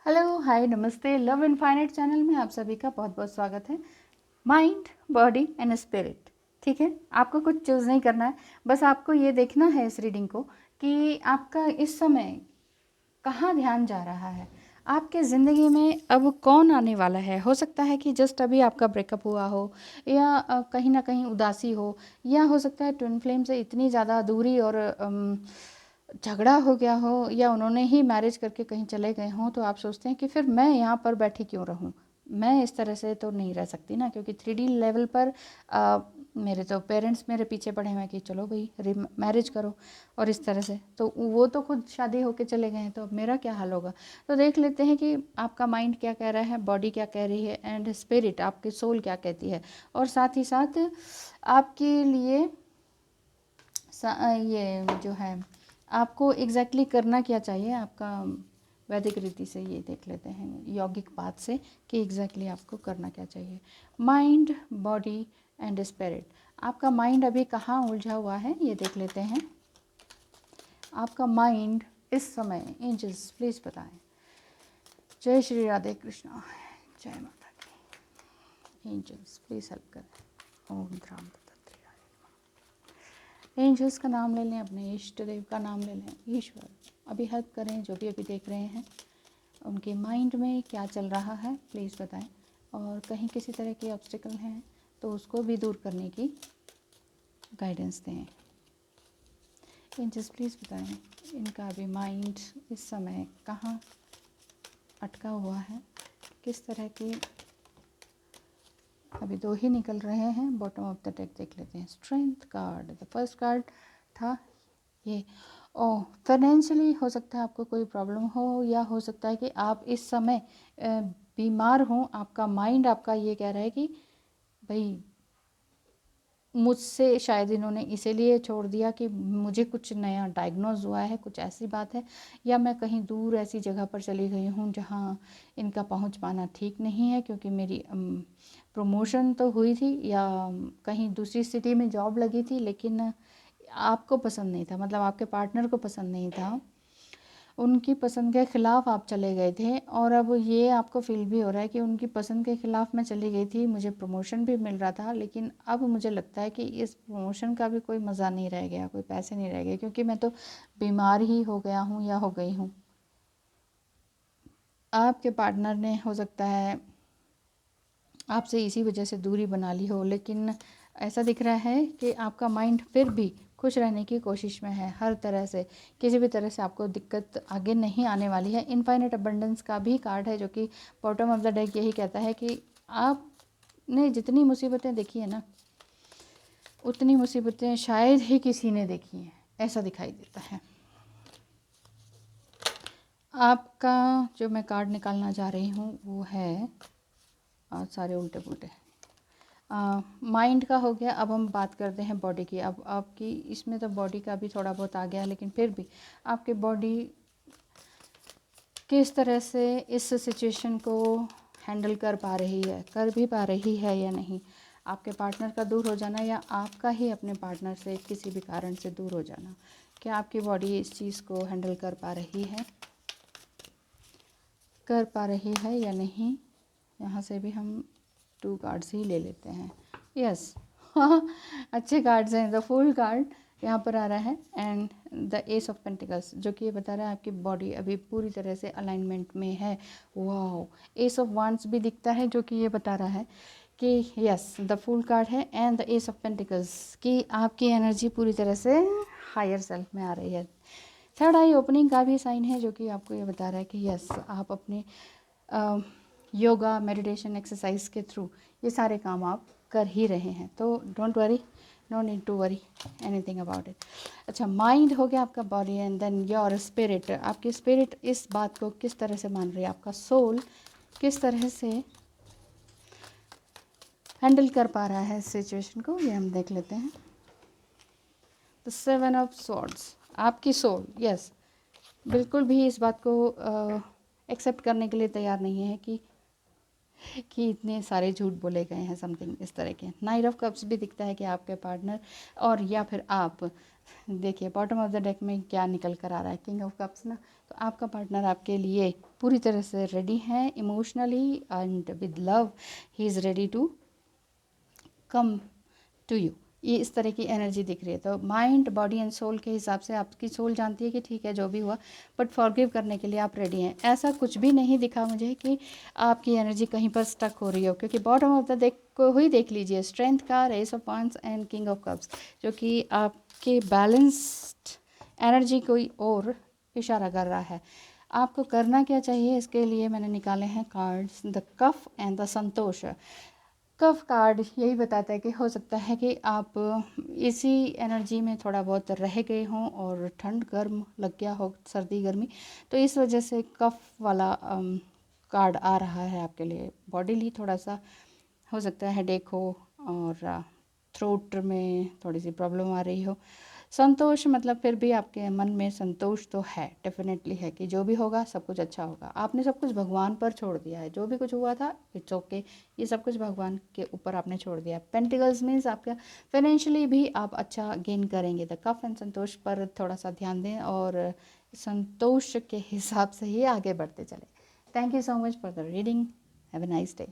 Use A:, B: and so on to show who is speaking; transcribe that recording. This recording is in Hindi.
A: हेलो, हाय, नमस्ते। लव इनफाइनाइट चैनल में आप सभी का बहुत बहुत स्वागत है। माइंड, बॉडी एंड स्पिरिट, ठीक है। आपको कुछ चूज़ नहीं करना है, बस आपको ये देखना है इस रीडिंग को कि आपका इस समय कहाँ ध्यान जा रहा है। आपके ज़िंदगी में अब कौन आने वाला है। हो सकता है कि जस्ट अभी आपका ब्रेकअप हुआ हो, या कहीं ना कहीं उदासी हो, या हो सकता है ट्विन फ्लेम से इतनी ज़्यादा दूरी और झगड़ा हो गया हो, या उन्होंने ही मैरिज करके कहीं चले गए हों, तो आप सोचते हैं कि फिर मैं यहाँ पर बैठी क्यों रहूँ। मैं इस तरह से तो नहीं रह सकती ना, क्योंकि 3D लेवल पर मेरे तो पेरेंट्स मेरे पीछे पड़े हुए हैं कि चलो भाई मैरिज करो, और इस तरह से तो वो तो खुद शादी होके चले गए हैं, तो अब मेरा क्या हाल होगा। तो देख लेते हैं कि आपका माइंड क्या कह रहा है, बॉडी क्या कह रही है, एंड स्पिरिट आपकी सोल क्या कहती है। और साथ ही साथ आपके लिए ये जो है आपको एग्जैक्टली करना क्या चाहिए। आपका वैदिक रीति से ये देख लेते हैं, यौगिक बात से, कि एग्जैक्टली आपको करना क्या चाहिए। Mind, body and spirit. आपका माइंड अभी कहाँ उलझा हुआ है ये देख लेते हैं। आपका माइंड इस समय, एंजल्स प्लीज़ बताएं। जय श्री राधे कृष्णा, जय माता की। एंजल्स प्लीज़ हेल्प करें। ओम ध्राम। एंजल्स का नाम ले लें, अपने इष्ट देव का नाम ले लें, ईश्वर अभी हेल्प करें। जो भी अभी देख रहे हैं उनके माइंड में क्या चल रहा है प्लीज़ बताएं, और कहीं किसी तरह के ऑब्स्टिकल हैं तो उसको भी दूर करने की गाइडेंस दें। एंजल्स प्लीज़ बताएं, इनका अभी माइंड इस समय कहाँ अटका हुआ है, किस तरह के। अभी दो ही निकल रहे हैं, बॉटम ऑफ द डेक देख लेते हैं। Strength card, the first card था ये। ओ, फाइनेंशियली हो सकता है आपको कोई प्रॉब्लम हो, या हो सकता है कि आप इस समय बीमार हों। आपका माइंड आपका ये कह रहा है कि भाई मुझसे शायद इन्होंने इसीलिए छोड़ दिया कि मुझे कुछ नया डायग्नोज हुआ है, कुछ ऐसी बात है, या मैं कहीं दूर ऐसी जगह पर चली गई हूँ जहाँ इनका पहुँच पाना ठीक नहीं है, क्योंकि मेरी प्रमोशन तो हुई थी, या कहीं दूसरी सिटी में जॉब लगी थी, लेकिन आपको पसंद नहीं था, मतलब आपके पार्टनर को पसंद नहीं था, उनकी पसंद के ख़िलाफ़ आप चले गए थे। और अब ये आपको फील भी हो रहा है कि उनकी पसंद के ख़िलाफ़ मैं चली गई थी, मुझे प्रमोशन भी मिल रहा था, लेकिन अब मुझे लगता है कि इस प्रमोशन का भी कोई मज़ा नहीं रह गया, कोई पैसे नहीं रह गए, क्योंकि मैं तो बीमार ही हो गया हूँ या हो गई हूँ। आपके पार्टनर ने हो सकता है आपसे इसी वजह से दूरी बना ली हो, लेकिन ऐसा दिख रहा है कि आपका माइंड फिर भी खुश रहने की कोशिश में है हर तरह से। किसी भी तरह से आपको दिक्कत आगे नहीं आने वाली है। इनफाइनाइट अबंडेंस का भी कार्ड है, जो कि बॉटम ऑफ द डेक यही कहता है कि आपने जितनी मुसीबतें देखी है ना, उतनी मुसीबतें शायद ही किसी ने देखी हैं, ऐसा दिखाई देता है। आपका जो मैं कार्ड निकालना चाह रही हूँ वो है, सारे उल्टे पुल्टे। माइंड का हो गया। अब हम बात करते हैं बॉडी की। अब आपकी इसमें तो बॉडी का भी थोड़ा बहुत आ गया, लेकिन फिर भी आपकी बॉडी किस तरह से इस सिचुएशन को हैंडल कर पा रही है, कर भी पा रही है या नहीं। आपके पार्टनर का दूर हो जाना, या आपका ही अपने पार्टनर से किसी भी कारण से दूर हो जाना, क्या आपकी बॉडी इस चीज़ को हैंडल कर पा रही है या नहीं। यहाँ से भी हम 2 कार्ड्स ही ले लेते हैं। यस अच्छे कार्ड्स हैं। द फुल कार्ड यहाँ पर आ रहा है, and the S of pentacles, जो कि ये बता रहा है आपकी बॉडी अभी पूरी तरह से अलाइनमेंट में है। वाओ, एस ऑफ वांड्स भी दिखता है, जो कि ये बता रहा है कि यस, द फुल कार्ड है, and the S of pentacles कि आपकी एनर्जी पूरी तरह से हायर सेल्फ में आ रही है। थर्ड आई ओपनिंग का भी साइन है, जो कि आपको ये बता रहा है कि यस, आप अपने योगा, मेडिटेशन, एक्सरसाइज के थ्रू ये सारे काम आप कर ही रहे हैं। तो don't worry, no need to worry anything about it. अच्छा, माइंड हो गया आपका, body, and then your spirit. आपकी स्पिरिट इस बात को किस तरह से मान रही है, आपका सोल किस तरह से हैंडल कर पा रहा है इस सिचुएशन को, ये हम देख लेते हैं। द 7 ऑफ स्वॉर्ड्स, आपकी सोल यस बिल्कुल भी इस बात को एक्सेप्ट करने के लिए तैयार नहीं है कि इतने सारे झूठ बोले गए हैं, समथिंग इस तरह के। नाइट ऑफ कप्स भी दिखता है कि आपके पार्टनर और या फिर आप, देखिए बॉटम ऑफ द डेक में क्या निकल कर आ रहा है, किंग ऑफ कप्स ना। तो आपका पार्टनर आपके लिए पूरी तरह से रेडी हैं emotionally and with love, he is ready to come to you. ये इस तरह की एनर्जी दिख रही है। तो माइंड, बॉडी एंड सोल के हिसाब से आपकी सोल जानती है कि ठीक है जो भी हुआ, बट फॉरगिव करने के लिए आप रेडी हैं। ऐसा कुछ भी नहीं दिखा मुझे कि आपकी एनर्जी कहीं पर स्टक हो रही हो, क्योंकि बॉटम ऑफ द डेक को ही देख लीजिए, स्ट्रेंथ का, S of wands and king of cups, जो कि आपके बैलेंस्ड एनर्जी कोई और इशारा कर रहा है। आपको करना क्या चाहिए, इसके लिए मैंने निकाले हैं cards, the cup and the Santosh. Cup card यही बताता है कि हो सकता है कि आप इसी एनर्जी में थोड़ा बहुत रह गए हों और ठंड गर्म लग गया हो, सर्दी गर्मी, तो इस वजह से कफ वाला कार्ड आ रहा है आपके लिए। बॉडीली थोड़ा सा हो सकता है हेडेक हो और थ्रोट में थोड़ी सी प्रॉब्लम आ रही हो। संतोष मतलब फिर भी आपके मन में संतोष तो है, डेफिनेटली है कि जो भी होगा सब कुछ अच्छा होगा। आपने सब कुछ भगवान पर छोड़ दिया है, जो भी कुछ हुआ था इट्स ओके, ये सब कुछ भगवान के ऊपर आपने छोड़ दिया। पेंटिकल्स मीन्स आपका फाइनेंशियली भी आप अच्छा गेन करेंगे। द कफ एंड संतोष पर थोड़ा सा ध्यान दें और संतोष के हिसाब से ही आगे बढ़ते चले। Thank you so much for the reading. Have a nice day.